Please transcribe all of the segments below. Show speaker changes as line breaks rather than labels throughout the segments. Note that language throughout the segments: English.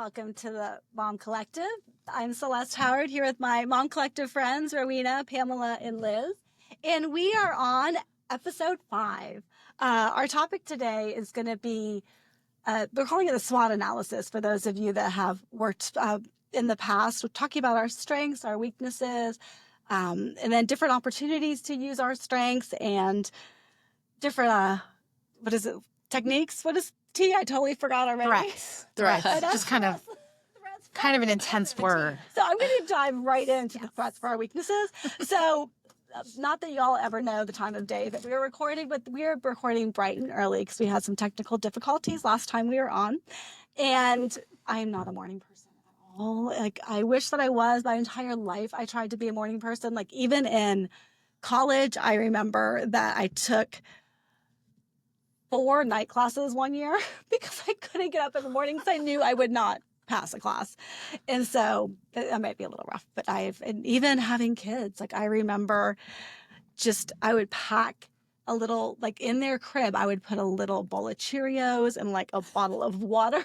welcome to the Mom Collective. I'm Celeste Howard here with my Mom Collective friends, Rowena, Pamela, and Liz. And we are on episode 5. Our topic today is going to be, we're calling it the SWOT analysis for those of you that have worked in the past. We're talking about our strengths, our weaknesses, and then different opportunities to use our strengths and different, techniques? What is T? I totally forgot already.
Threats. Just kind of an intense word.
So I'm going to dive right into the threats for our weaknesses. So not that y'all ever know the time of day that we were recording, but we were recording bright and early because we had some technical difficulties last time we were on. And I am not a morning person at all. Like, I wish that I was. My entire life, I tried to be a morning person. Like, even in college, I remember that I took 4 night classes one year because I couldn't get up in the morning because I knew I would not pass a class. And so that might be a little rough, but and even having kids, like I remember I would pack a little, like in their crib, I would put a little bowl of Cheerios and like a bottle of water.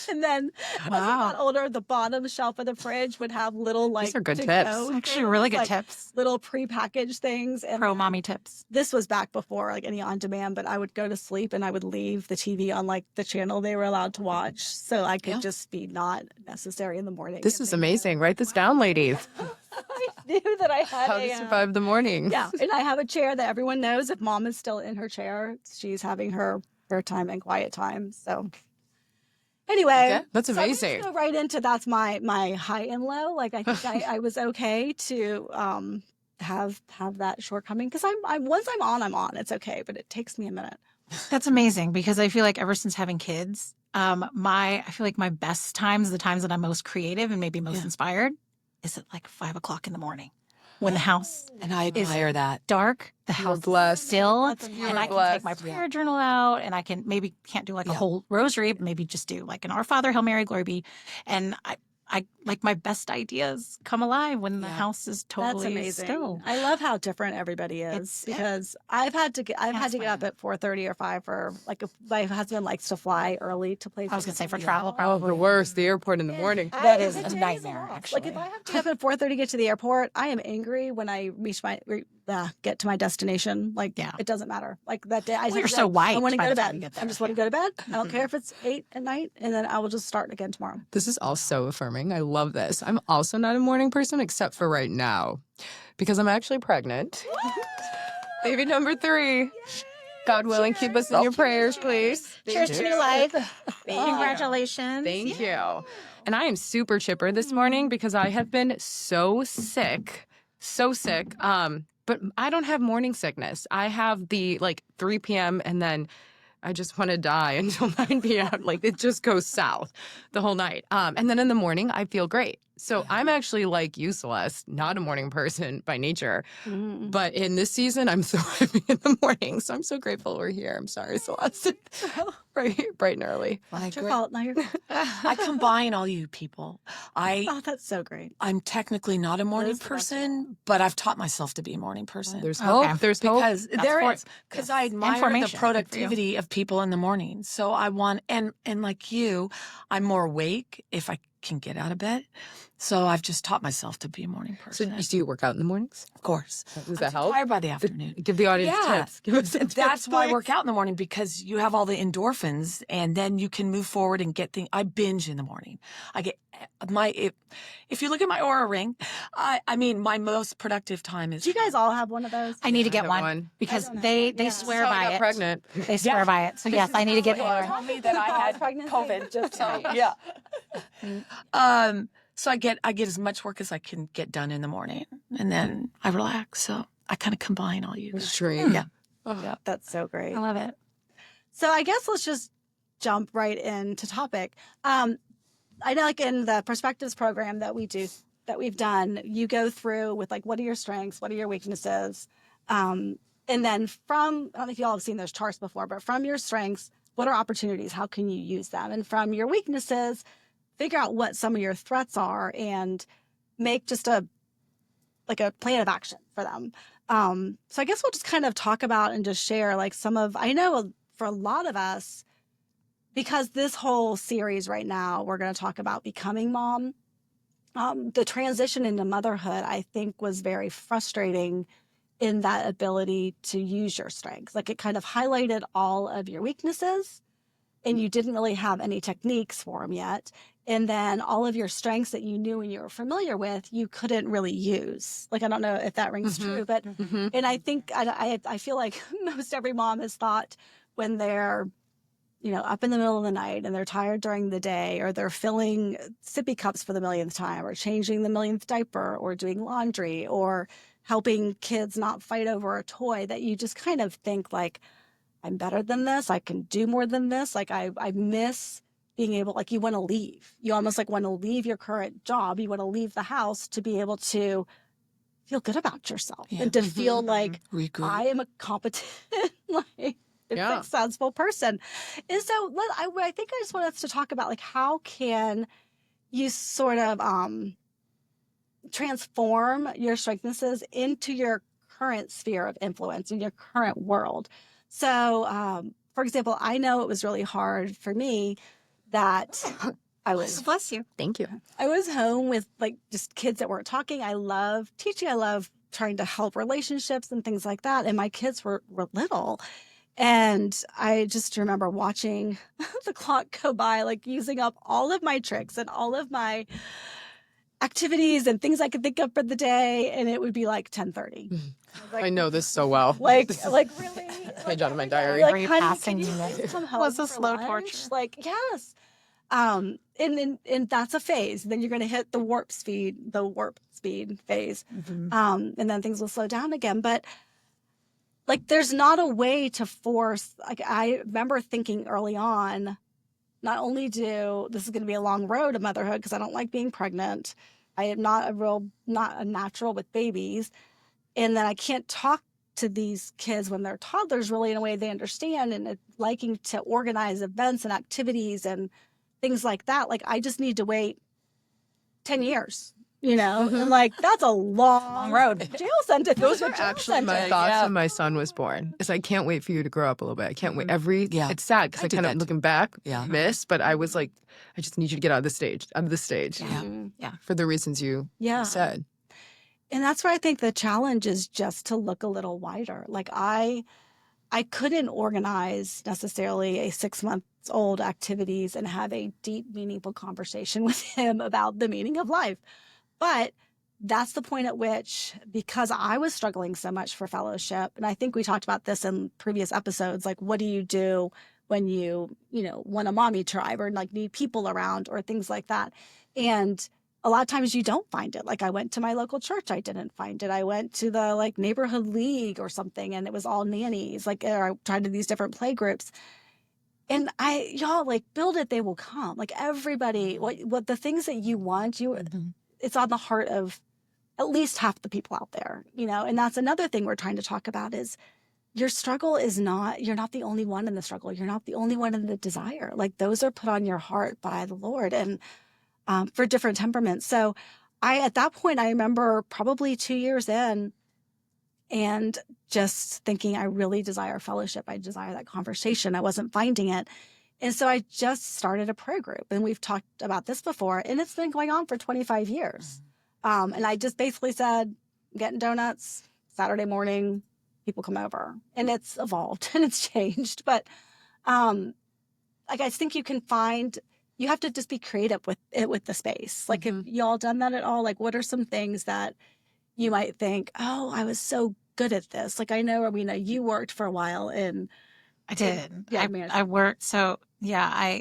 And then as I got older, the bottom shelf of the fridge would have little like
these are good tips. Actually, really good tips.
Little prepackaged things. And
pro mommy tips.
This was back before like any on demand, but I would go to sleep and I would leave the TV on like the channel they were allowed to watch. So I could just be not necessary in the morning.
This is amazing. Write this down, ladies.
I knew that I had
how to survive the morning.
Yeah, and I have a chair that everyone knows. If mom is still in her chair, she's having her time and quiet time. So anyway,
that's amazing.
I'm just go right into that's my high and low. Like I think I was okay to have that shortcoming because I'm once I'm on. It's okay, but it takes me a minute.
That's amazing because I feel like ever since having kids, I feel like my best times, the times that I'm most creative and maybe most inspired, is at like 5 o'clock in the morning when the house
and I admire that
dark, the house is still, and I can take my prayer journal out, and I can can't do like a whole rosary, but maybe just do like an Our Father, Hail Mary, Glory be, and I like my best ideas come alive when the house is totally still.
I love how different everybody is because I've had to get up at 4:30 or 5 for like if my husband likes to fly early to places.
I was gonna say for travel,
Oh,
probably
the worst, the airport in the morning.
That is a nightmare. Actually,
like if I have to get up at 4:30 to get to the airport, I am angry when I reach get to my destination. Like it doesn't matter. Like that day,
you're so white.
I want to go to bed.
I
just want to go to bed. I don't care if it's 8 at night, and then I will just start again tomorrow.
This is all so affirming. I love this. I'm also not a morning person except for right now because I'm actually pregnant. Baby number 3. God willing, keep us in your prayers, please.
Cheers to new life. Congratulations.
Thank you. And I am super chipper this morning because I have been so sick. But I don't have morning sickness. I have the 3 p.m. and then I just want to die until 9 p.m. Like it just goes south the whole night. And then in the morning, I feel great. So I'm actually like you, Celeste, not a morning person by nature. Mm-hmm. But in this season, I'm so happy in the morning. So I'm so grateful we're here. I'm sorry, Celeste. Bright and early.
It's your fault. No, you're
I combine all you people.
that's so great.
I'm technically not a morning person, but I've taught myself to be a morning person.
There's hope.
Okay.
There's hope.
Because I admire the productivity of people in the morning. So I want, and like you, I'm more awake if I can get out of bed. So I've just taught myself to be a morning person.
So do you work out in the mornings?
Of course.
Does that help?
I'm tired by the afternoon.
Give the audience tips. Give us
That's why I work out in the morning, because you have all the endorphins and then you can move forward and get things. I binge in the morning. I get if you look at my Aura ring, I mean, my most productive time is.
Do you guys all have one of those?
I need to get one because they swear by it.
Pregnant.
They swear by it. So yes, I need to get one.
They told me that I had COVID.
Just
so, So I get as much work as I can get done in the morning, and then I relax. So I kind of combine all you.
Extreme.
Yeah.
Yeah, that's so great.
I love it.
So I guess let's just jump right into topic. I know, like in the Perspectives program that we've done, you go through with like, what are your strengths, what are your weaknesses, and then I don't know if you all have seen those charts before, but from your strengths, what are opportunities? How can you use them? And from your weaknesses, figure out what some of your threats are and make just a plan of action for them. So I guess we'll just kind of talk about and just share like I know for a lot of us, because this whole series right now, we're going to talk about becoming mom. The transition into motherhood, I think, was very frustrating in that ability to use your strengths. Like, it kind of highlighted all of your weaknesses, and you didn't really have any techniques for them yet. And then all of your strengths that you knew and you were familiar with, you couldn't really use. Like, I don't know if that rings true, but, and I think, I feel like most every mom has thought when they're, up in the middle of the night and they're tired during the day, or they're filling sippy cups for the millionth time, or changing the millionth diaper, or doing laundry, or helping kids not fight over a toy, that you just kind of think like, I'm better than this. I can do more than this. Like, I miss being able, like, you want to leave. You almost like want to leave your current job. You want to leave the house to be able to feel good about yourself and to feel like I am a competent, like, successful person. And so I think I just want us to talk about, like, how can you sort of transform your strengths into your current sphere of influence in your current world. So, for example, I know it was really hard for me that I was,
Bless you.
Thank you.
I was home with like just kids that weren't talking. I love teaching. I love trying to help relationships and things like that. And my kids were little. And I just remember watching the clock go by, like using up all of my tricks and all of my activities and things I could think of for the day, and it would be like 10:30.
I know this so well.
Like really?
Page out of my diary.
Like,
Were you
honey,
passing
can you
me?
please come home
Was this
for
slow
lunch?
torture?
Like, yes. And that's a phase. Then you're going to hit the warp speed phase. And then things will slow down again. But like, there's not a way to force. Like, I remember thinking early on, not only this is going to be a long road of motherhood because I don't like being pregnant. I am not a natural with babies. And then I can't talk to these kids when they're toddlers really in a way they understand, and liking to organize events and activities and things like that. Like, I just need to wait 10 years, and like, that's a long
road.
jail sentence.
Those are actually my thoughts when my son was born. Is I can't wait for you to grow up a little bit. I can't wait. It's sad because I kind of looking back, miss, but I was like, I just need you to get out of the stage.
Yeah.
For the reasons you said.
And that's where I think the challenge is just to look a little wider. Like, I couldn't organize necessarily a 6-month-old activities and have a deep, meaningful conversation with him about the meaning of life. But that's the point at which, because I was struggling so much for fellowship, and I think we talked about this in previous episodes, like, what do you do when you want a mommy tribe or like need people around or things like that? And a lot of times you don't find it. Like, I went to my local church, I didn't find it. I went to the like neighborhood league or something, and it was all nannies. Like, or I tried to these different play groups. And y'all, like, build it, they will come. Like, everybody, what the things that you want, it's on the heart of at least half the people out there, and that's another thing we're trying to talk about is your struggle you're not the only one in the struggle. You're not the only one in the desire. Like, those are put on your heart by the Lord, and for different temperaments. So at that point, I remember probably 2 years in and just thinking, I really desire fellowship. I desire that conversation. I wasn't finding it. And so I just started a prayer group, and we've talked about this before, and it's been going on for 25 years. And I just basically said, I'm getting donuts Saturday morning, people come over, and it's evolved and it's changed. But like, I think you have to just be creative with it, with the space. Like, have y'all done that at all? Like, what are some things that you might think, oh, I was so good at this? Like, I know, Rowena, you worked for a while in.
I did.
Yeah,
I worked. So yeah,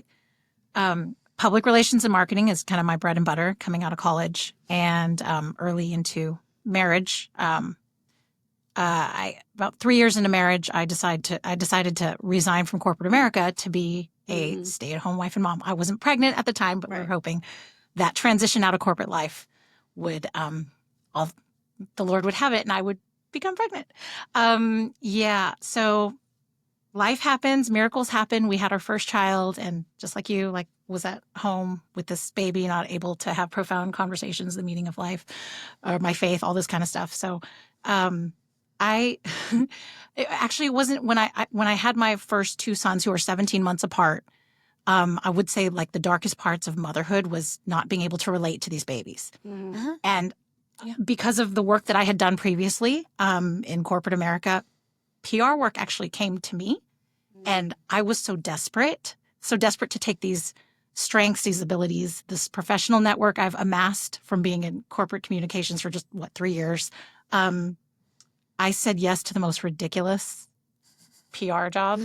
public relations and marketing is kind of my bread and butter coming out of college and early into marriage. About 3 years into marriage, I decided to resign from corporate America to be a stay-at-home wife and mom. I wasn't pregnant at the time, but we were hoping that transition out of corporate life would, the Lord would have it, and I would become pregnant. So life happens, miracles happen. We had our first child, and just like you, like, was at home with this baby, not able to have profound conversations, the meaning of life, or my faith, all this kind of stuff. So, it actually wasn't when I had my first two sons who were 17 months apart. I would say like the darkest parts of motherhood was not being able to relate to these babies. And because of the work that I had done previously in corporate America, PR work actually came to me. And I was so desperate to take these strengths, these abilities, this professional network I've amassed from being in corporate communications for just, 3 years. I said yes to the most ridiculous PR job.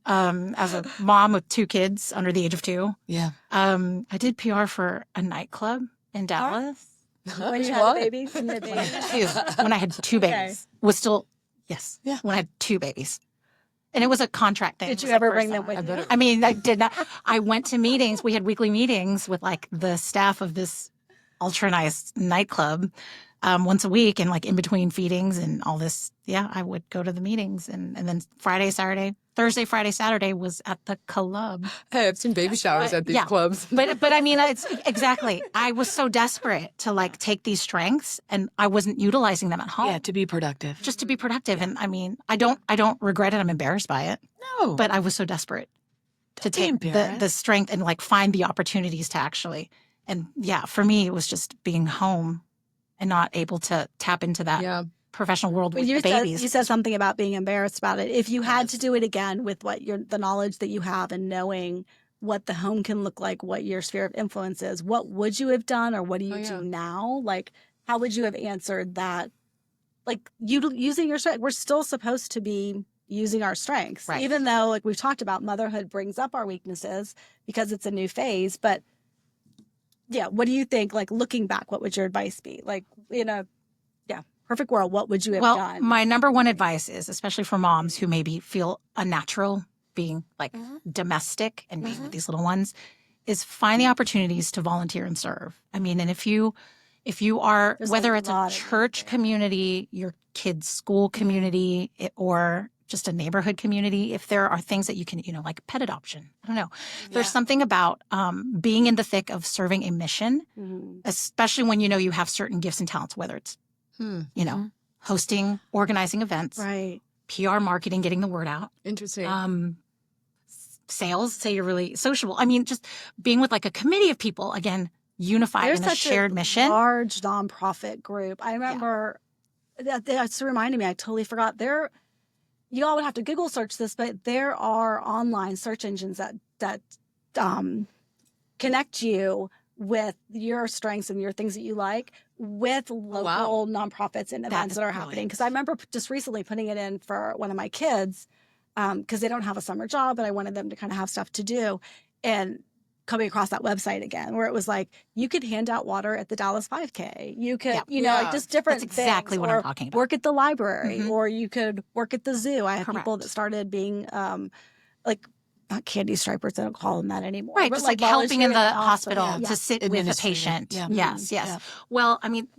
As a mom with 2 kids under the age of 2.
Yeah.
I did PR for a nightclub in Dallas.
When you had babies and the babies.
When I had 2 babies. Was still, yes.
Yeah.
When I had 2 babies. And it was a contract thing.
Did you ever bring them with you?
I mean, I did not. I went to meetings. We had weekly meetings with like the staff of this ultra nice nightclub once a week, and like in between feedings and all this. Yeah, I would go to the meetings, and then Thursday, Friday, Saturday was at the club.
Hey, I've seen baby showers at these clubs.
But I mean, it's exactly. I was so desperate to like take these strengths, and I wasn't utilizing them at home.
Yeah, to be productive.
Just to be productive. And I mean, I don't regret it. I'm embarrassed by it.
No.
But I was so desperate to take
embarrassed.
the strength and like find the opportunities to actually. And yeah, for me, it was just being home and not able to tap into that professional world with the babies.
You said something about being embarrassed about it. If you had to do it again with the knowledge that you have and knowing what the home can look like, what your sphere of influence is, what would you have done, or what do you do now? Like, how would you have answered that? Like, using your strength, we're still supposed to be using our strengths,
right?
Even though, like we've talked about, motherhood brings up our weaknesses because it's a new phase. But yeah, what do you think? Like, looking back, what would your advice be? Like, in a perfect world, what would you have done?
Well, my number one advice is, especially for moms who maybe feel unnatural being like domestic and being with these little ones, is find the opportunities to volunteer and serve. I mean, and if you are, whether it's a church community, your kids' school community, or just a neighborhood community, if there are things that you can, like pet adoption. I don't know. There's something about being in the thick of serving a mission, especially when you have certain gifts and talents, whether it's hosting, organizing events,
right?
PR, marketing, getting the word out.
Interesting.
Sales, say you're really sociable. I mean, just being with like a committee of people, again, unified in a shared mission.
Large nonprofit group. I remember that's reminding me. I totally forgot. You all would have to Google search this, but there are online search engines that connect you with your strengths and your things that you like with local nonprofits and events that are happening. Because I remember just recently putting it in for one of my kids because they don't have a summer job, and I wanted them to kind of have stuff to do. And coming across that website again, where it was like, you could hand out water at the Dallas 5K. You could, like just different
That's exactly
things,
what I'm talking about.
Work at the library, or you could work at the zoo. I have people that started being like, not candy stripers, they don't call them that anymore.
Right,
but
just like helping in the hospital to sit with a patient.
Yeah.
Yes.
Yeah.
Well, I mean,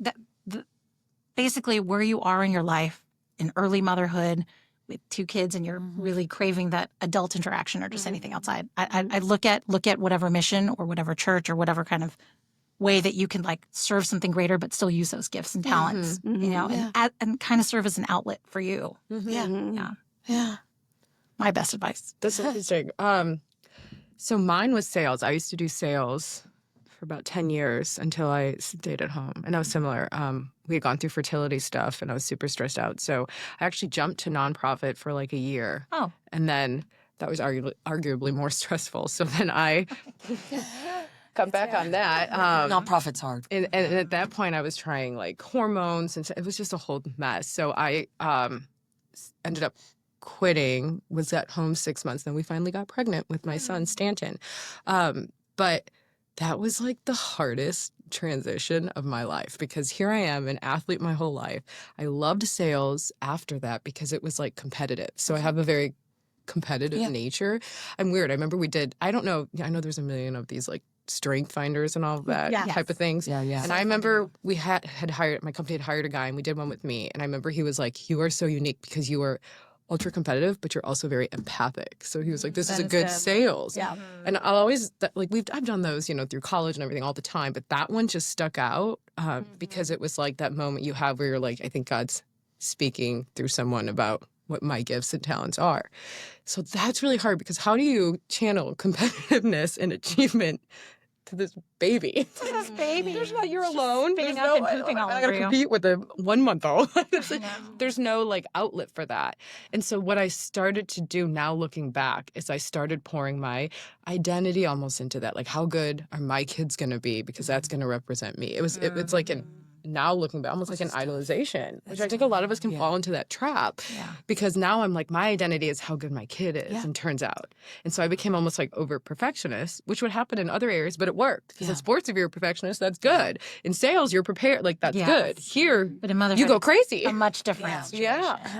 basically where you are in your life, in early motherhood, with 2 kids, and you're really craving that adult interaction or just anything outside. I look at whatever mission or whatever church or whatever kind of way that you can like serve something greater, but still use those gifts and talents, and kind of serve as an outlet for you.
Yeah.
My best advice.
That's interesting. So mine was sales. I used to do sales for about 10 years until I stayed at home. And I was similar. We had gone through fertility stuff, and I was super stressed out. So I actually jumped to nonprofit for like a year.
Oh.
And then that was arguably more stressful. So then I cut back on that.
Nonprofit's hard.
And at that point, I was trying like hormones, and it was just a whole mess. So I ended up quitting, was at home 6 months. Then we finally got pregnant with my son, Stanton. But that was like the hardest transition of my life, because here I am, an athlete my whole life. I loved sales after that because it was like competitive. So I have a very competitive nature. I'm weird. I remember I know there's a million of these like strength finders and all of that type of things.
Yeah.
And I remember we had hired, my company had hired a guy, and we did one with me. And I remember he was like, you are so unique because you are ultra competitive, but you're also very empathic. So he was like, this is a good sales.
Yeah.
And I'll always, I've done those, through college and everything all the time, but that one just stuck out because it was like that moment you have where you're like, I think God's speaking through someone about what my gifts and talents are. So that's really hard because how do you channel competitiveness and achievement to this baby?
This baby.
There's not, you're alone.
spitting
There's
up
no,
and pooping all
I
over
gotta
you.
compete with a 1-month-old.
I know.
There's no like outlet for that. And so what I started to do now looking back is I started pouring my identity almost into that. Like, how good are my kids gonna be? Because that's gonna represent me. It's like now looking back, almost like an idolization, which I think a lot of us can fall into that trap.
Yeah.
Because now I'm like, my identity is how good my kid is, and turns out. And so I became almost like over perfectionist, which would happen in other areas, but it worked. Because in sports, if you're a perfectionist, that's good. In sales, you're prepared, like that's good. Here,
But in motherhood,
you go crazy.
a much different situation.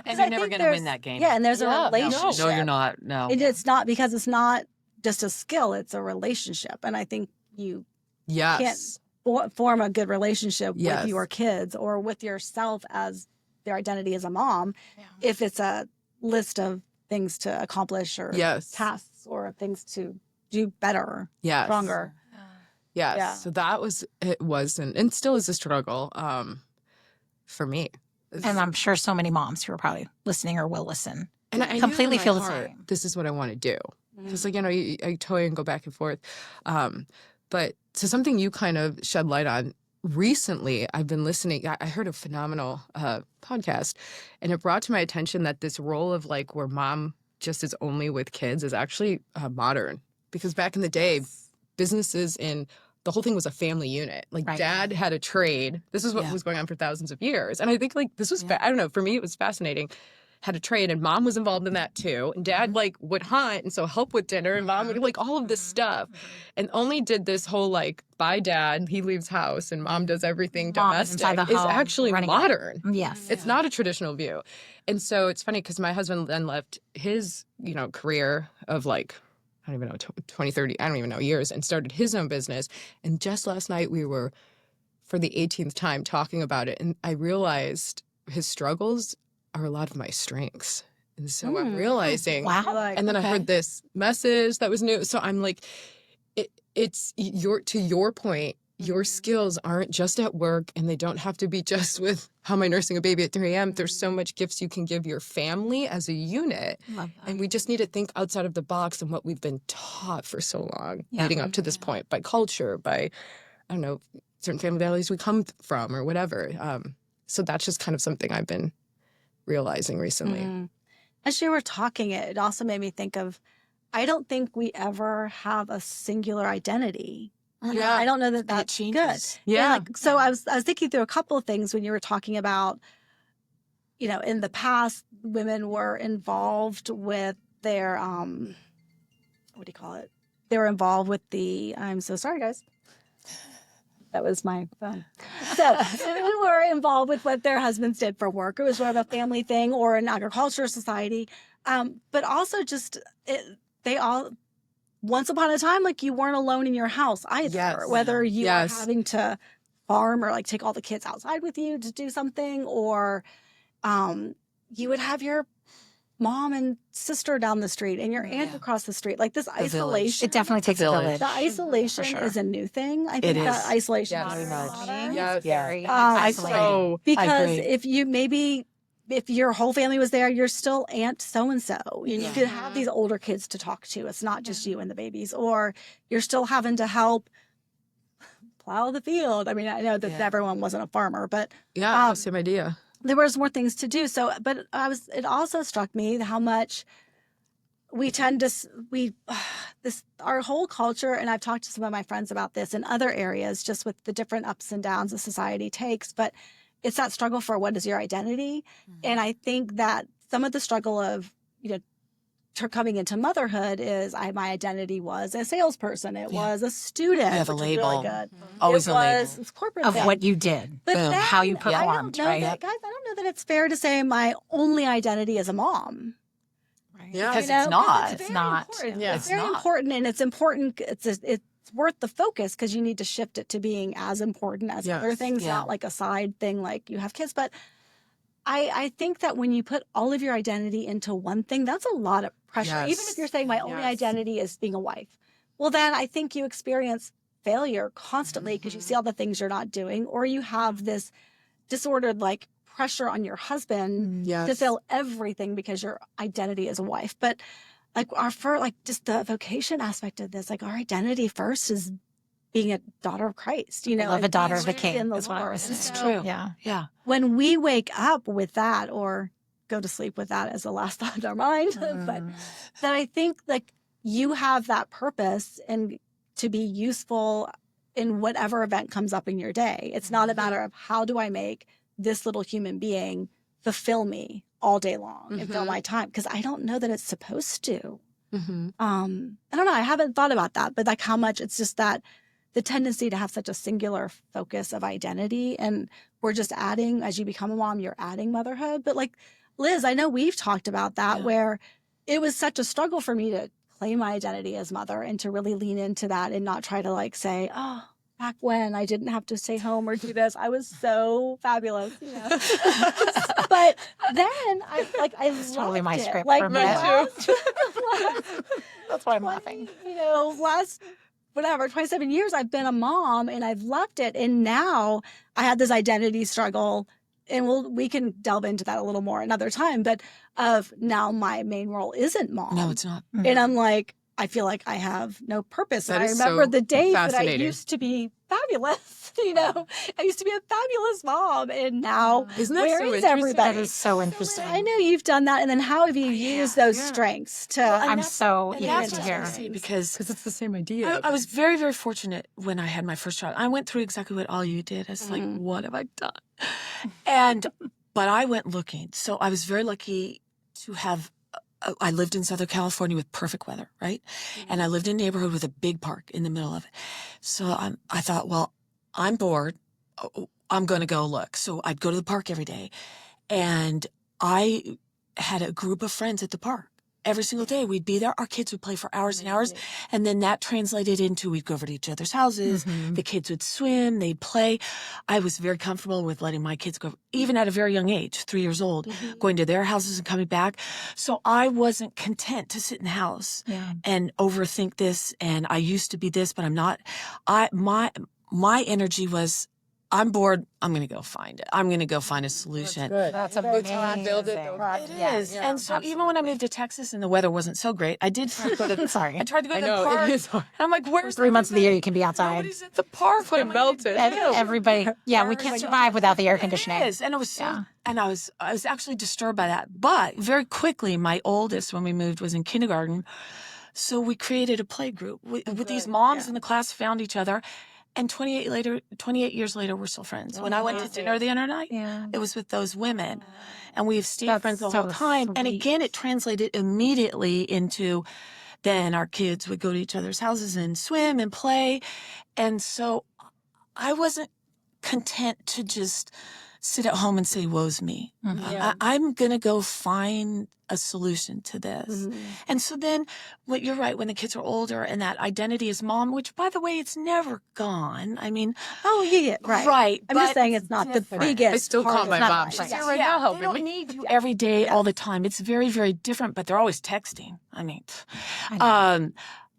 And
I
you're never
think
going to win that game.
Yeah, and there's a relationship.
No, you're not. No.
And it's not because it's not just a skill; it's a relationship. And I think you can't form a good relationship with your kids or with yourself as their identity as a mom if it's a list of things to accomplish or tasks or things to do better, stronger.
Yes.
Yeah.
So that was, and still is a struggle for me.
And I'm sure so many moms who are probably listening or will listen
And I
completely
knew in
feel
my
the
heart,
same.
this is what I want to do. Because, like, I toy and go back and forth. But so something you kind of shed light on recently, I've been listening. I heard a phenomenal podcast, and it brought to my attention that this role of like where mom just is only with kids is actually modern. Because back in the day, businesses and the whole thing was a family unit. Like dad had a trade. This is what was going on for thousands of years. And I think like this was, I don't know, for me, it was fascinating. Had a trade and mom was involved in that too. And dad like would hunt and so help with dinner and mom would like all of this stuff. And only did this whole like, bye dad, he leaves house and mom does everything domestic is actually modern.
Yes.
It's not a traditional view. And so it's funny because my husband then left his, career of like, I don't even know, 20, 30, I don't even know, years and started his own business. And just last night we were, for the 18th time, talking about it. And I realized his struggles are a lot of my strengths. And so I'm realizing, and then I heard this message that was new. So I'm like, it's to your point, your skills aren't just at work and they don't have to be just with how am I nursing a baby at 3 a.m. There's so much gifts you can give your family as a unit. And we just need to think outside of the box and what we've been taught for so long leading up to this point by culture, by, I don't know, certain family values we come from or whatever. So that's just kind of something I've been realizing recently.
As you were talking, it also made me think of, I don't think we ever have a singular identity. I don't know that that's good.
Yeah.
So I was thinking through a couple of things when you were talking about, in the past, women were involved with their, what do you call it? They were involved with I'm so sorry, guys. That was my phone. So women were involved with what their husbands did for work. It was sort of a family thing or an agricultural society. But also just they all, once upon a time, like you weren't alone in your house either. Whether you were having to farm or like take all the kids outside with you to do something, or you would have your mom and sister down the street and your aunt across the street. Like this isolation.
It definitely takes a village.
The isolation is a new thing. I think that isolation is modern.
Very
isolating. Because if your whole family was there, you're still Aunt so-and-so. And you could have these older kids to talk to. It's not just you and the babies. Or you're still having to help plow the field. I mean, I know that everyone wasn't a farmer, but
same idea.
There was more things to do. So, but it also struck me how much we tend to, our whole culture, and I've talked to some of my friends about this in other areas, just with the different ups and downs that society takes, but it's that struggle for what is your identity. And I think that some of the struggle of, coming into motherhood is my identity was a salesperson. It was a student. You
have a label.
Really good.
Always a label.
It's corporate
of
thing.
what you did,
But then,
how you performed,
I don't know that it's fair to say my only identity is a mom.
Yeah, because it's not.
It's not.
Yeah,
it's very important, and it's important. It's worth the focus because you need to shift it to being as important as other things, not like a side thing like you have kids. But I think that when you put all of your identity into one thing, that's a lot of pressure. Even if you're saying my only identity is being a wife, well, then I think you experience failure constantly because you see all the things you're not doing, or you have this disordered like pressure on your husband to fill everything because your identity is a wife. But like just the vocation aspect of this, like our identity first is being a daughter of Christ, you know,
Love a
and
daughter
being
of the
rooted
King.
in the
That's what I
Lord.
was
And
saying.
so
True.
Yeah.
when we wake up with that, or go to sleep with that as the last thought in our mind, but that I think like you have that purpose and to be useful in whatever event comes up in your day. It's not a matter of how do I make this little human being fulfill me all day long and fill my time, because I don't know that it's supposed to. I don't know. I haven't thought about that, but like how much it's just that the tendency to have such a singular focus of identity, and we're just adding, as you become a mom, you're adding motherhood. But like Liz, I know we've talked about that where it was such a struggle for me to claim my identity as mother and to really lean into that and not try to like say, oh, back when I didn't have to stay home or do this, I was so fabulous, you know. But then I
It's totally
loved
my
it.
script
Like
for
the
me.
last,
That's why I'm
20,
laughing.
you know, last 27 years I've been a mom and I've loved it. And now I had this identity struggle, and we can delve into that a little more another time, but of now my main role isn't mom.
No, it's not.
And I'm like, I feel like I have no purpose.
That
And I
is
remember
so
the days that I
fascinating.
used to be fabulous, you know, I used to be a fabulous mom, and now
Isn't that
where
so
is
interesting?
everybody?
That is so interesting.
I know you've done that. And then how have you used those strengths to...
I'm so
And
eager
that's
to
what I was
hear.
gonna say, because
it's the same idea.
I was very, very fortunate when I had my first child. I went through exactly what all you did. It's like, what have I done? But I went looking. So I was very lucky to have, I lived in Southern California with perfect weather, right? And I lived in a neighborhood with a big park in the middle of it. So I thought, well, I'm bored. I'm going to go look. So I'd go to the park every day. And I had a group of friends at the park. Every single day we'd be there. Our kids would play for hours and hours. And then that translated into we'd go over to each other's houses. The kids would swim. They'd play. I was very comfortable with letting my kids go, even at a very young age, 3 years old, going to their houses and coming back. So I wasn't content to sit in the house and overthink this. And I used to be this, but I'm not. My energy was, I'm bored. I'm going to go find it. I'm going to go find a solution.
That's amazing.
Build it.
It is. And so even when I moved to Texas and the weather wasn't so great, I did go to
Sorry.
I tried to go to the
know, it
park.
is hard.
And I'm like, where's
3 months of the year you can be outside.
Nobody's at the park.
It melted.
And everybody, we can't survive without the air conditioning.
It is. And it was so, and I was actually disturbed by that. But very quickly, my oldest, when we moved, was in kindergarten. So we created a play group with these moms in the class, found each other. And 28 years later, we're still friends. When I went to dinner the other night, it was with those women. And we've stayed friends the whole time. And again, it translated immediately into then our kids would go to each other's houses and swim and play. And so I wasn't content to just sit at home and say, woe's me. I'm going to go find a solution to this. And so then, you're right, when the kids are older and that identity as mom, which, by the way, it's never gone. I mean...
right.
Right.
I'm just saying it's not the biggest
I still
part
call
of
my
it.
mom. She's here right now helping
They don't
me.
need you every day, all the time. It's very, very different, but they're always texting. I mean...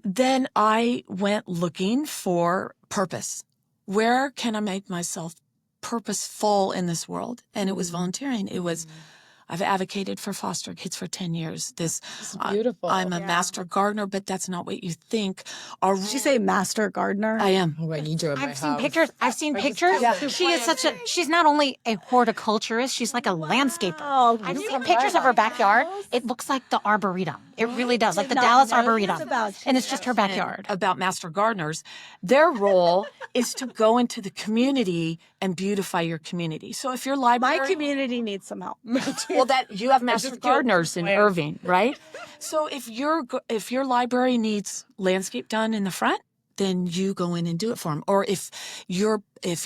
Then I went looking for purpose. Where can I make myself purposeful in this world? And it was volunteering. It was, I've advocated for foster kids for 10 years. This
It's beautiful.
I'm a master gardener, but that's not what you think.
Did you say master gardener?
I am.
Oh, I need you in my
I've seen
house.
pictures. I've seen pictures. She is she's not only a horticulturist, she's like a landscaper.
Oh,
I've seen pictures of her backyard. It looks like the Arboretum. It really does, like the Dallas Arboretum. And it's just her backyard.
About master gardeners, their role is to go into the community and beautify your community. So if your library...
my community needs some help.
Well, that you have master gardeners in Irving, right? So if your library needs landscape done in the front, then you go in and do it for them. Or if your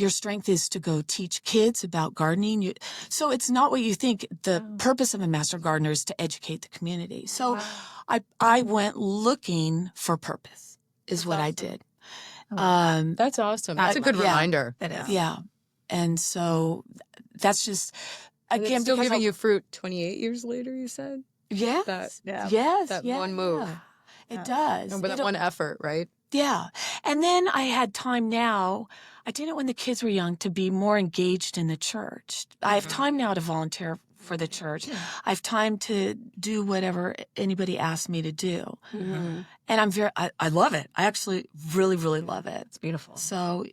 strength is to go teach kids about gardening, so it's not what you think. The purpose of a master gardener is to educate the community. So I went looking for purpose, is what I did.
That's awesome. That's a good reminder.
It is.
Yeah, and so that's just
And
again
it's still
because
giving you fruit 28 years later, you said?
yes,
That-
Yeah.
yes,
that
yeah,
one move.
yeah. It does.
No, but that one effort, right?
Yeah. And then I had time now. I did it when the kids were young to be more engaged in the church. I have time now to volunteer for the church. I have time to do whatever anybody asks me to do.
Mm-hmm.
And I love it. I actually really, really love it.
It's beautiful.
So,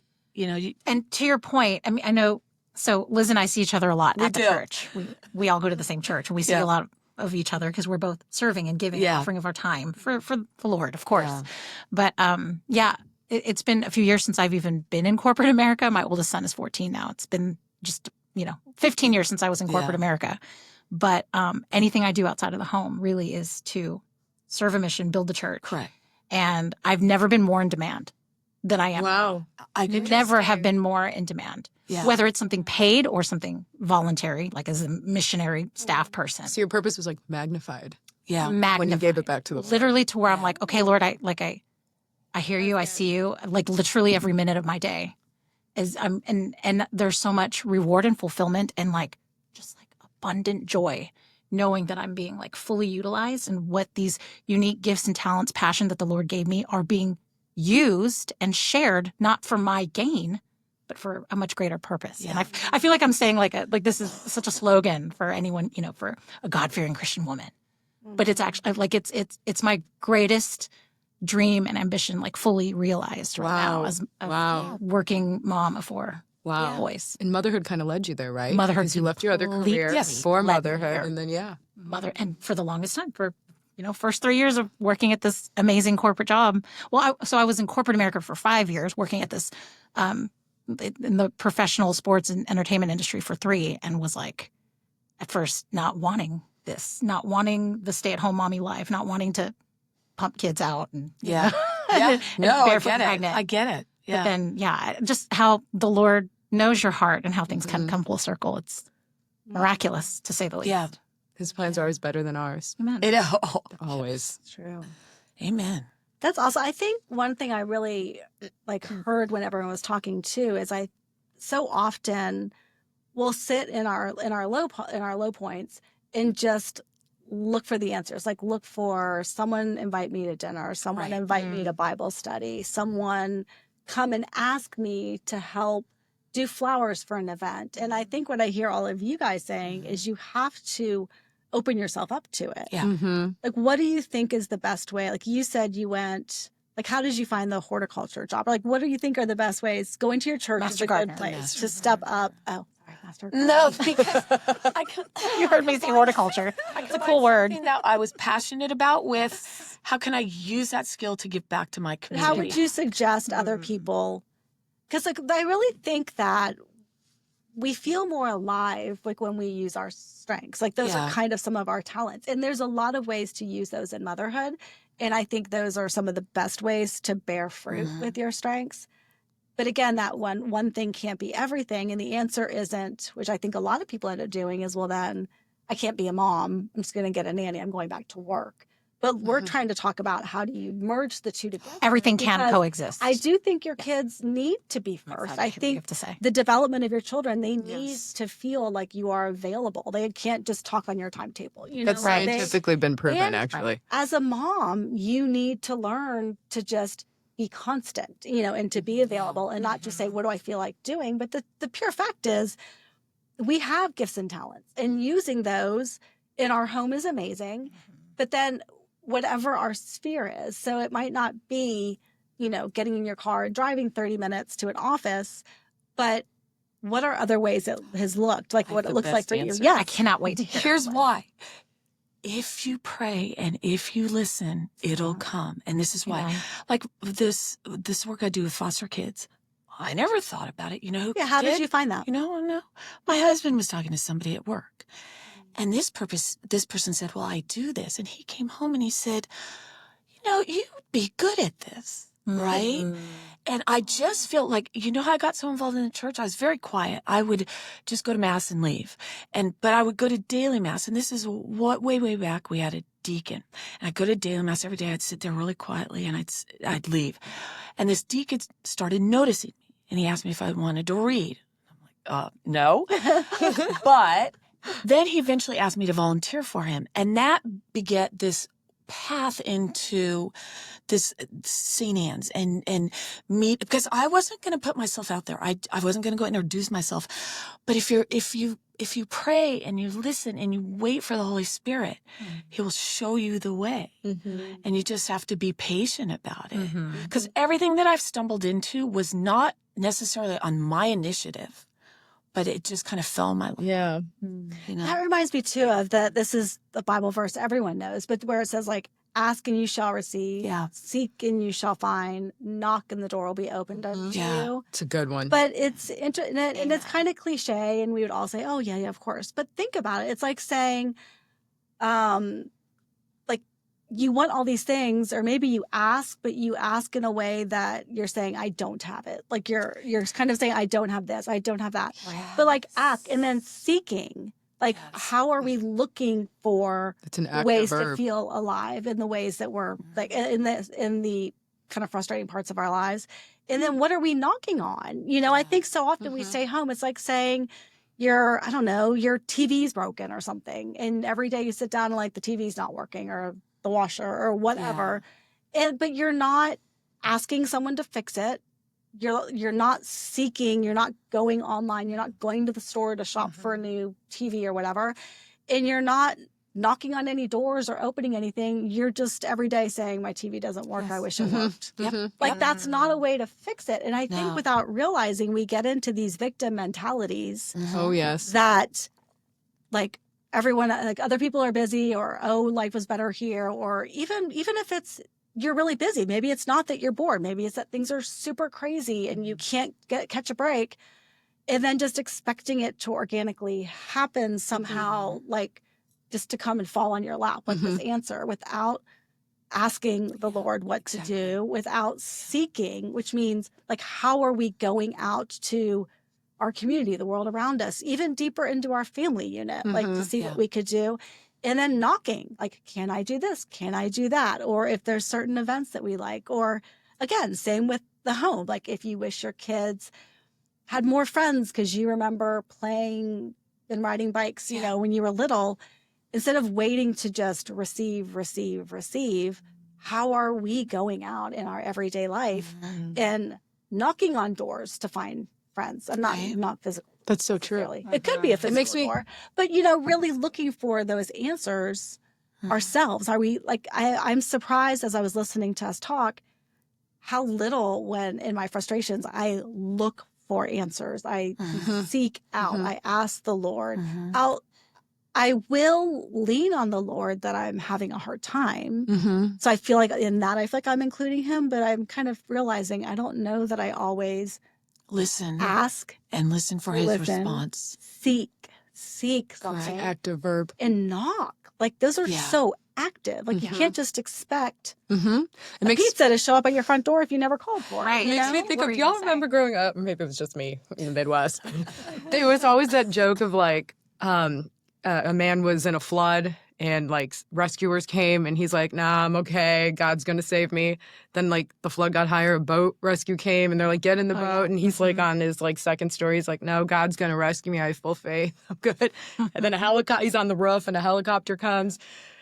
And to your point, I mean, I know, so Liz and I see each other a lot
We
at the
do.
church. We all go to the same church, and we see
Yeah.
a lot of each other because we're both serving and giving,
Yeah.
offering of our time for the Lord, of course.
Yeah.
But it's been a few years since I've even been in corporate America. My oldest son is 14 now. It's been just 15 years since I was in corporate
Yeah.
America. But anything I do outside of the home really is to serve a mission, build the church.
Correct.
And I've never been more in demand than I am.
Wow.
I
Never have been more in demand.
Yeah.
Whether it's something paid or something voluntary, like as a missionary staff person.
So your purpose was like magnified
Yeah.
when you
Magnified.
gave it back to the Lord.
Literally to where I'm like, okay, Lord, I hear you, I see you, like literally every minute of my day is and there's so much reward and fulfillment and like just like abundant joy knowing that I'm being like fully utilized and what these unique gifts and talents, passion that the Lord gave me are being used and shared, not for my gain, but for a much greater purpose.
Yeah.
And I feel like I'm saying like this is such a slogan for anyone, for a God-fearing Christian woman. But it's actually like it's my greatest dream and ambition, like fully realized right now
Wow.
as a
Wow.
working mom of 4
Wow.
boys.
And motherhood kind of led you there, right?
Motherhood
Because you left your other career
completely
for
led me
motherhood,
there.
and then
And for the longest time, for first 3 years of working at this amazing corporate job. Well, I was in corporate America for 5 years, working at this in the professional sports and entertainment industry for 3, and was like, at first, not wanting this, not wanting the stay-at-home mommy life, not wanting to pump kids out and
Yeah.
yeah,
Yeah. No, I
barefoot
get it.
pregnant.
I get it. Yeah.
But then, just how the Lord knows your heart and how things can come full circle. It's miraculous, to say the least.
Yeah.
His plans are always better than ours.
Amen.
Always.
True.
Amen.
That's also, I think one thing I really heard when everyone was talking too is I so often will sit in our low points and just look for the answers. Like look for someone invite me to dinner, someone
Right.
invite me to Bible study, someone come and ask me to help do flowers for an event. And I think what I hear all of you guys saying is you have to open yourself up to it.
Yeah.
Mm-hmm.
Like, what do you think is the best way? Like you said, you went, like, how did you find the horticulture job? Or like, what do you think are the best ways? Going to your church is
Master
a
gardener.
good place
Master
to step up. Oh, sorry, master gardener.
No, because
You heard me say horticulture. It's a cool word.
Something that I was passionate about with how can I use that skill to give back to my community?
How would you suggest other people? Because like, I really think that we feel more alive like when we use our strengths. Like those
Yeah.
are kind of some of our talents. And there's a lot of ways to use those in motherhood. And I think those are some of the best ways to bear fruit with your strengths. But again, that one thing can't be everything. And the answer isn't, which I think a lot of people end up doing is, well, then I can't be a mom. I'm just going to get a nanny. I'm going back to work. But we're trying to talk about how do you merge the two together.
Everything can
Because
coexist.
I do think your kids need to be
That's
first.
how
I
you
think
have to say.
the development of your children, they need
Yes.
to feel like you are available. They can't just talk on your timetable. You know,
That's
Right.
scientifically been proven,
and-
actually.
as a mom, you need to learn to just be constant, and to be available and not just say, what do I feel like doing? But the pure fact is we have gifts and talents, and using those in our home is amazing. But then whatever our sphere is, so it might not be, getting in your car and driving 30 minutes to an office, but what are other ways it has looked like,
I
what
have
it
the
looks like
best
for you?
answer.
Yes.
I cannot wait to hear.
Here's why. If you pray and if you listen, it'll come. And this is why.
Amen.
Like this work I do with foster kids, I never thought about it. You know who
Yeah, how did you find that?
No. My husband was talking to somebody at work. And this person said, well, I do this. And he came home and he said, you'd be good at this, right? And I just felt like, how I got so involved in the church? I was very quiet. I would just go to mass and leave. But I would go to daily mass. And this is what way, way back we had a deacon. And I'd go to daily mass every day. I'd sit there really quietly and I'd leave. And this deacon started noticing me. And he asked me if I wanted to read. I'm like, no. But then he eventually asked me to volunteer for him. And that beget this path into this St. Anne's and meet, because I wasn't going to put myself out there. I wasn't going to go introduce myself. But if you pray and you listen and you wait for the Holy Spirit, He will show you the way. And you just have to be patient about it. Because everything that I've stumbled into was not necessarily on my initiative, but it just kind of fell in my lap.
Yeah.
You know?
That reminds me too of this is the Bible verse everyone knows, but where it says like, ask and you shall receive, seek and you shall find, knock and the door will be opened unto you.
It's a good one.
But it's and it's kind of cliche, and we would all say, oh yeah, of course. But think about it. It's like saying, like you want all these things, or maybe you ask, but you ask in a way that you're saying, I don't have it. Like you're kind of saying, I don't have this, I don't have that. But like ask and then seeking. Like, how are we looking for ways to feel alive in the ways that we're like in the kind of frustrating parts of our lives? And then what are we knocking on? You know, I think so often we stay home. It's like saying your TV's broken or something. And every day you sit down and like the TV's not working or the washer or whatever. But you're not asking someone to fix it. You're not seeking, you're not going online, you're not going to the store to shop for a new TV or whatever, and you're not knocking on any doors or opening anything. You're just every day saying, my TV doesn't work, I wish it worked. Like that's not a way to fix it. And I think without realizing, we get into these victim mentalities.
Oh, yes.
That like everyone, like other people are busy, or, oh, life was better here, or even if it's, you're really busy. Maybe it's not that you're bored. Maybe it's that things are super crazy and you can't catch a break. And then just expecting it to organically happen somehow, like just to come and fall on your lap, like this answer, without asking the Lord what to do, without seeking, which means like, how are we going out to our community, the world around us, even deeper into our family unit, like to see what we could do. And then knocking, like, can I do this? Can I do that? Or if there's certain events that we like, or again, same with the home. Like if you wish your kids had more friends because you remember playing and riding bikes, you know, when you were little, instead of waiting to just receive, how are we going out in our everyday life and knocking on doors to find friends? I'm not physical.
That's so true.
It could be a physical door, but you know, really looking for those answers ourselves. Are we like? I'm surprised as I was listening to us talk, how little, when in my frustrations, I look for answers. I seek out. I ask the Lord. I will lean on the Lord that I'm having a hard time. So I feel like in that, I feel like I'm including Him, but I'm kind of realizing I don't know that I always ask
and listen for His response.
Seek something.
Active verb.
And knock. Like those are so active. Like you can't just expect
It
a
makes
pizza to show up at your front door if you never called for it.
Right.
It makes me think of, y'all remember growing up, maybe it was just me in the Midwest, there was always that joke of like, a man was in a flood and like rescuers came and he's like, nah, I'm okay. God's going to save me. Then like the flood got higher, a boat rescue came and they're like, get in the boat. And he's like on his like second story. He's like, no, God's going to rescue me. I have full faith. I'm good. And then he's on the roof and a helicopter comes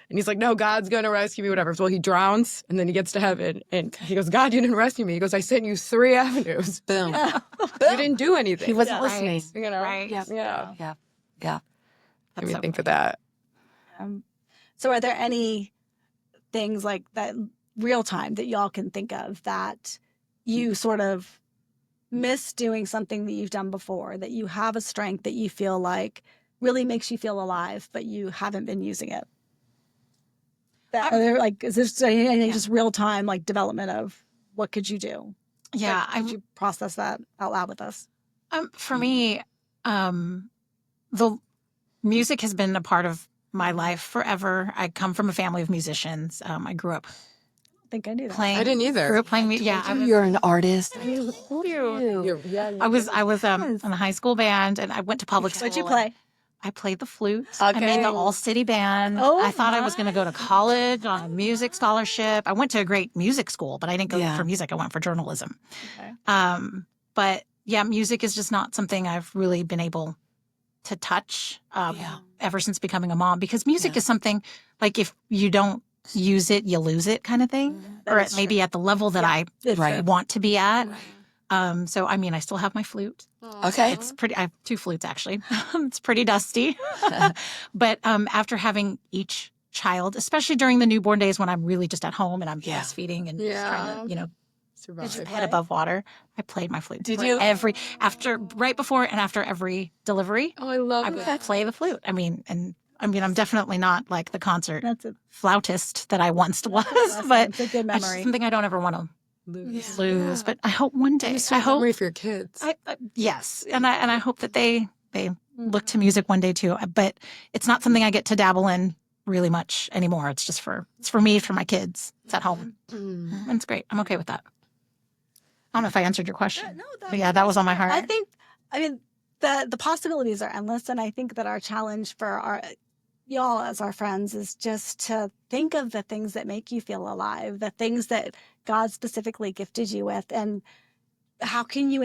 and he's like, no, God's going to rescue me, whatever. So he drowns and then he gets to heaven and he goes, God, you didn't rescue me. He goes, I sent you 3 avenues.
Boom.
You didn't do anything.
He wasn't listening.
You know?
Right.
Yeah.
That's
me
so
think for
funny.
that.
So are there any things like that real time that y'all can think of that you sort of miss doing something that you've done before, that you have a strength that you feel like really makes you feel alive, but you haven't been using it? Are there like, is this anything just real time like development of what could you do?
Yeah.
Could you process that out loud with us?
For me, the music has been a part of my life forever. I come from a family of musicians. I grew up
I think I knew that.
playing.
I didn't either.
Grew up playing music. Yeah,
You're an artist.
I was in a high school band, and I went to public school.
What'd you play?
I played the flute. I made the all-city band. I thought I was going to go to college on a music scholarship. I went to a great music school, but I didn't go for music. I went for journalism.
Okay.
But yeah, music is just not something I've really been able to touch ever since becoming a mom, because music is something like if you don't use it, you lose it kind of thing,
That
or
is
maybe at the level that I
It's
Right.
true.
want to be at. So, I mean, I still have my flute.
Okay.
It's pretty, I have 2 flutes actually. It's pretty dusty. But after having each child, especially during the newborn days when I'm really just at home and I'm
Yeah.
breastfeeding and just trying to,
Survive.
keep head above water, I played my flute.
Did
For
you?
right before and after every delivery,
Oh, I love
I
that.
would play the flute. I'm definitely not like the concert
That's a
flautist that I once was,
blessing.
but
It's a good
it's just
memory.
something I don't ever want to
Lose.
lose. But I hope one day,
It's a
I hope,
memory for your kids.
yes, and I hope that they look to music one day too. But it's not something I get to dabble in really much anymore. It's just it's for me, for my kids. It's at home, and it's great. I'm okay with that. I don't know if I answered your question.
No,
But yeah, that was on my heart.
I mean, the possibilities are endless, and I think that our challenge for y'all as our friends is just to think of the things that make you feel alive, the things that God specifically gifted you with, and how can you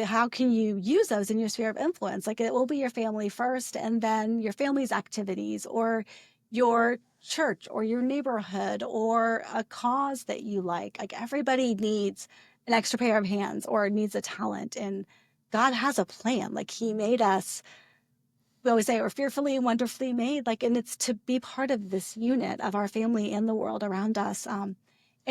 how can you use those in your sphere of influence? Like, it will be your family first, and then your family's activities, or your church, or your neighborhood, or a cause that you like. Like, everybody needs an extra pair of hands or needs a talent, and God has a plan. Like, he made us, we always say we're fearfully and wonderfully made, like, and it's to be part of this unit of our family and the world around us. And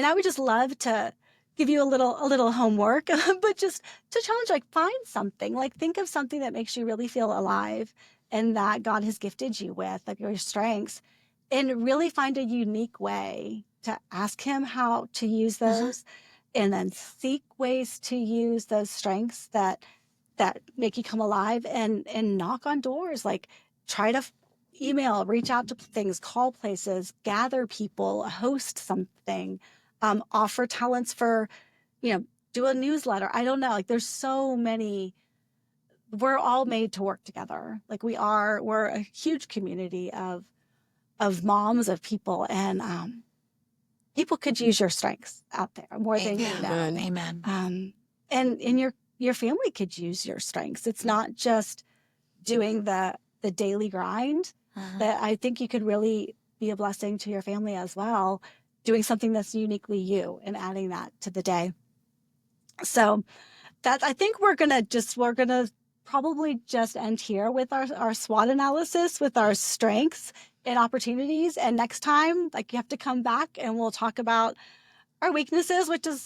I would just love to give you a little homework, but just to challenge, like, find something, like, think of something that makes you really feel alive and that God has gifted you with, like your strengths, and really find a unique way to ask him how to use those, and then seek ways to use those strengths that make you come alive, and knock on doors, like, try to email, reach out to things, call places, gather people, host something, offer talents for, do a newsletter. I don't know. Like, there's so many. We're all made to work together. Like, we're a huge community of moms, of people, and people could use your strengths out there more than you know.
Amen.
And your family could use your strengths. It's not just doing the daily grind. That I think you could really be a blessing to your family as well, doing something that's uniquely you and adding that to the day. So I think we're gonna probably just end here with our SWOT analysis, with our strengths and opportunities. And next time, like, you have to come back and we'll talk about our weaknesses, which are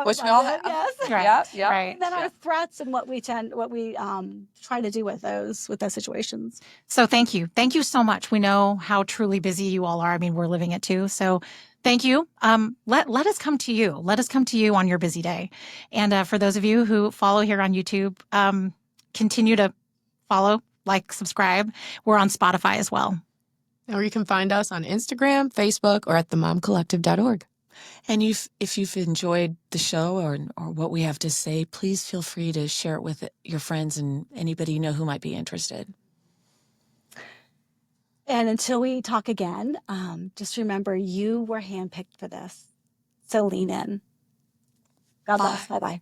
Which we all have.
yes,
Right.
Yeah.
Right.
and then our threats and what we try to do with those situations.
So thank you so much. We know how truly busy you all are. I mean, we're living it too. So thank you. Let us come to you. Let us come to you on your busy day. And for those of you who follow here on YouTube, continue to follow, like, subscribe. We're on Spotify as well.
Or you can find us on Instagram, Facebook, or at themomcollective.org.
And if you've enjoyed the show or what we have to say, please feel free to share it with your friends and anybody you know who might be interested.
And until we talk again, just remember, you were handpicked for this. So lean in. God bless. Bye-bye.